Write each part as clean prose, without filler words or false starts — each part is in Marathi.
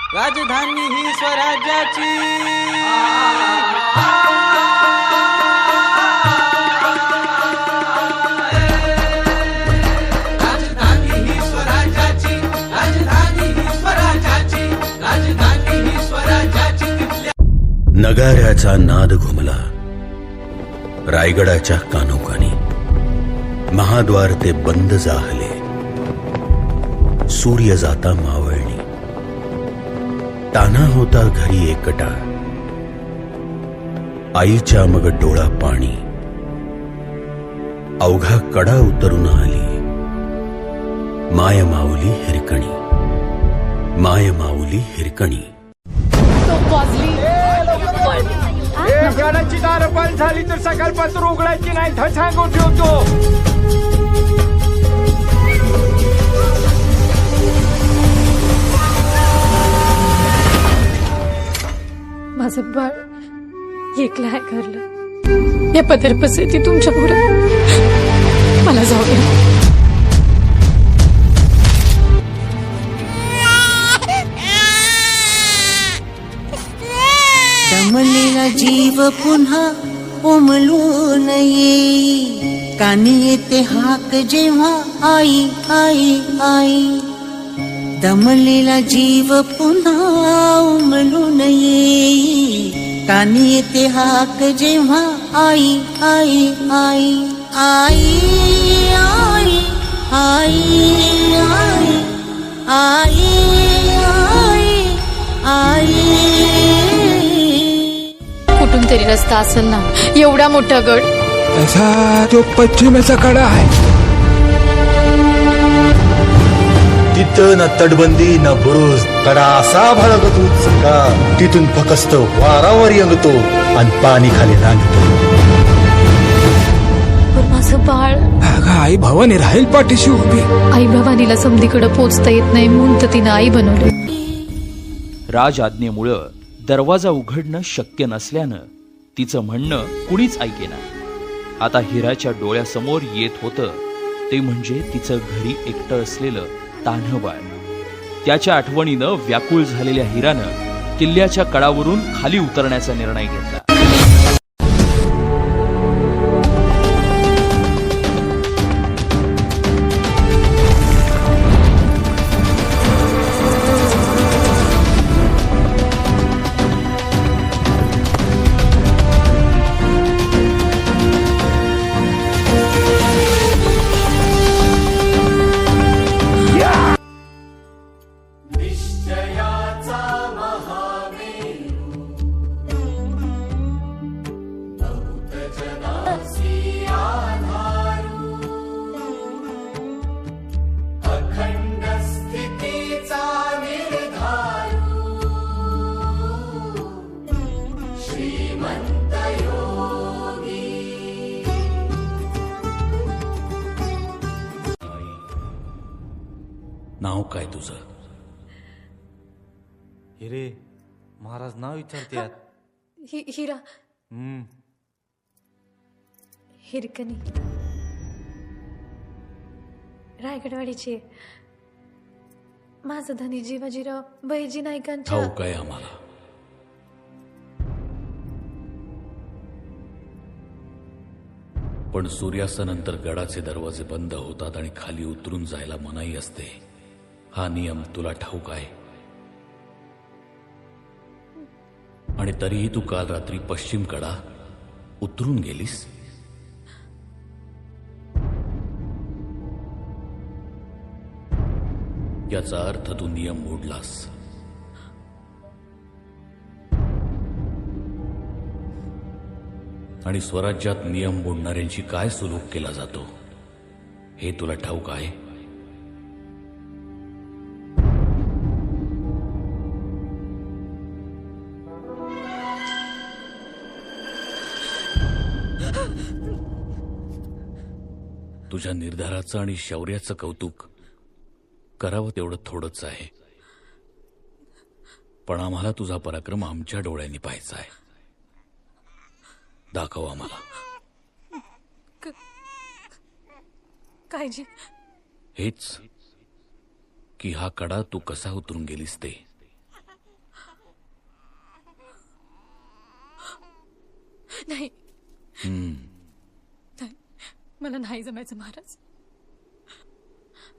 राजधानी ही स्वराज्याची। राजधानी ही स्वराज्याची, राजधानी ही स्वराज्याची, राजधानी ही स्वराज्याची। नगाऱ्याचा नाद घुमला रायगडाच्या कानोकानी, महाद्वार ते बंद जाहले, सूर्य जाता मावळणी, ताना होता घरी एकटा, आईच्या मग डोळा पाणी, अवघा कडा उतरून आली, माय माऊली हिरकणी, माय माऊली हिरकणी। घराची दारं बंद झाली तर सकाळपासून उघडायची नाही तर सांगून ठेवतो। माझं बाळ एकलं आहे घरलं, या पदर पसरती तुमच्या पुढे मला जाऊ द्या। दमलेला जीव पुन्हा उमलून येई, कानी येते हाक जेव्हा आई आई आई। दमलेला जीव पुन्हा उमलून येई, कानी येते हाक जेव्हा आई आई आई आई आई आई आई आई आई। कुठून तरी रस्ता असेल ना, एवढा मोठा गड तसा तो पश्चिमेचा कडा आहे। तिथं ना तटबंदी ना बुरुज, कडा असा भडकतो संगा, तिथून फकस्त वारावर यंगतो आणि पाणी खाली रांगतो। पण माझं बाळ, आई भवानी राहील पाठीशी उभी। आई भवानीला समधीकडे पोचता येत नाही म्हणून तर तिनं आई बनवलं। राज आज्ञेमुळं दरवाजा उघडणं शक्य नसल्यानं तिचं म्हणणं कुणीच ऐकेना। आता हिराच्या डोळ्यासमोर येत होतं ते म्हणजे तिचं घरी एकटं असलेलं तान्हं बाळ। त्याच्या आठवणीनं व्याकुळ झालेल्या हिरानं किल्ल्याच्या कडावरून खाली उतरण्याचा निर्णय घेतला। नाव काय तुझं? हिरे, महाराज नाव विचारतात। हिरा हिरकणी, रायगडवाडीची आहे। माझं धनी जीवाजीराव बहिजी नायकांच्या। ठाऊक आहे आम्हाला, पण सूर्यास्तानंतर गडाचे दरवाजे बंद होतात आणि खाली उतरून जायला मनाई असते, हा नियम तुला ठाऊक आहे? आणि तरीही तू काल रात्री पश्चिम कडा उतरून गेलीस। याचा अर्थ तू नियम मोडलास। आणि स्वराज्यात नियम मोडणाऱ्यांची काय सुलूक केला जातो हे तुला ठाऊक आहे? तुझ्या निर्धाराचं आणि शौर्याचं कौतुक करावं तेवढं थोडंच आहे, पण आम्हाला तुझा पराक्रम आमच्या डोळ्यांनी पाहायचा आहे। दाखव आम्हाला। काळजी हेच की हा कडा तू कसा उतरून गेलीस ते। मला नाही जमायचं महाराज.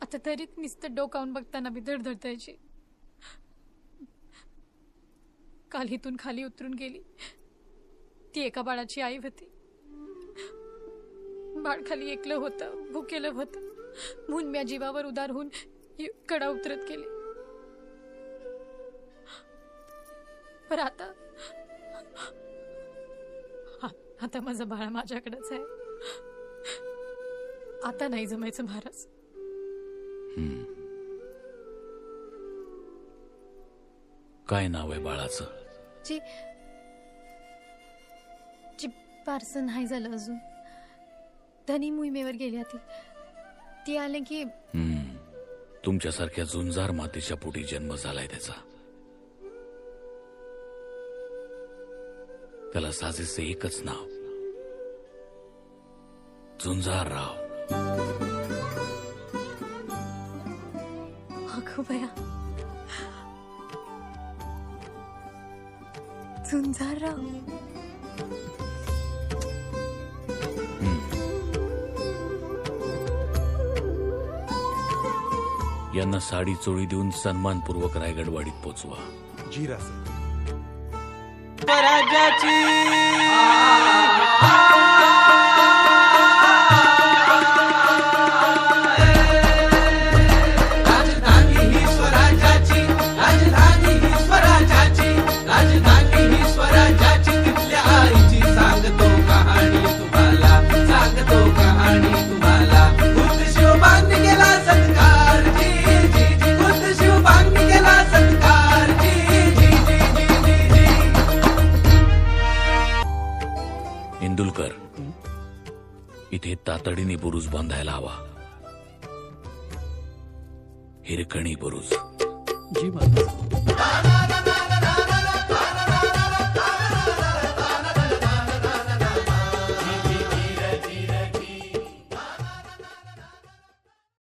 आता तरी नुसतं डोकावून बघताना मी धडधडतायची. काल इथून खाली उतरून गेली ती एका बाळाची आई होती. बाळ खाली एकलं होतं, भुकेलं होतं म्हणून मी जीवावर उदार होऊन कडा उतरत गेली. पर आता माझा बाळा माझ्याकडेच आहे. आता नाही जमायचं महाराज. काय नाव आहे बाळाचं? जी पार्सन नाही झालं अजून. धनी मोहिमेवर गेली ती आले की तुमच्यासारख्या झुंजार मातीच्या पोटी जन्म झालाय त्याचा. त्याला साजेसे एकच नाव, झुंजारराव. अगो बया, झुंजारराव. यांना साडी चोळी देऊन सन्मानपूर्वक रायगडवाडीत पोचवा. जी राजे. स्वराज्याची राजधानी ही स्वराज्याची, राजधानी ही स्वराज्याची, राजधानी ही स्वराज्याची. तिथल्या आईची सांगतो कहाणी तुम्हाला, सांगतो कहाणी तुम्हाला. खुद्द शिवबांनी केला सत्कार, जी जी जी. खुद्द शिवबांनी केला सत्कार, जी जी जी जी जी जी. इंदुलकर, इथे तातडीने बुरुज बांधायला हवा. हिरकणी बुरुज. जी महाराज.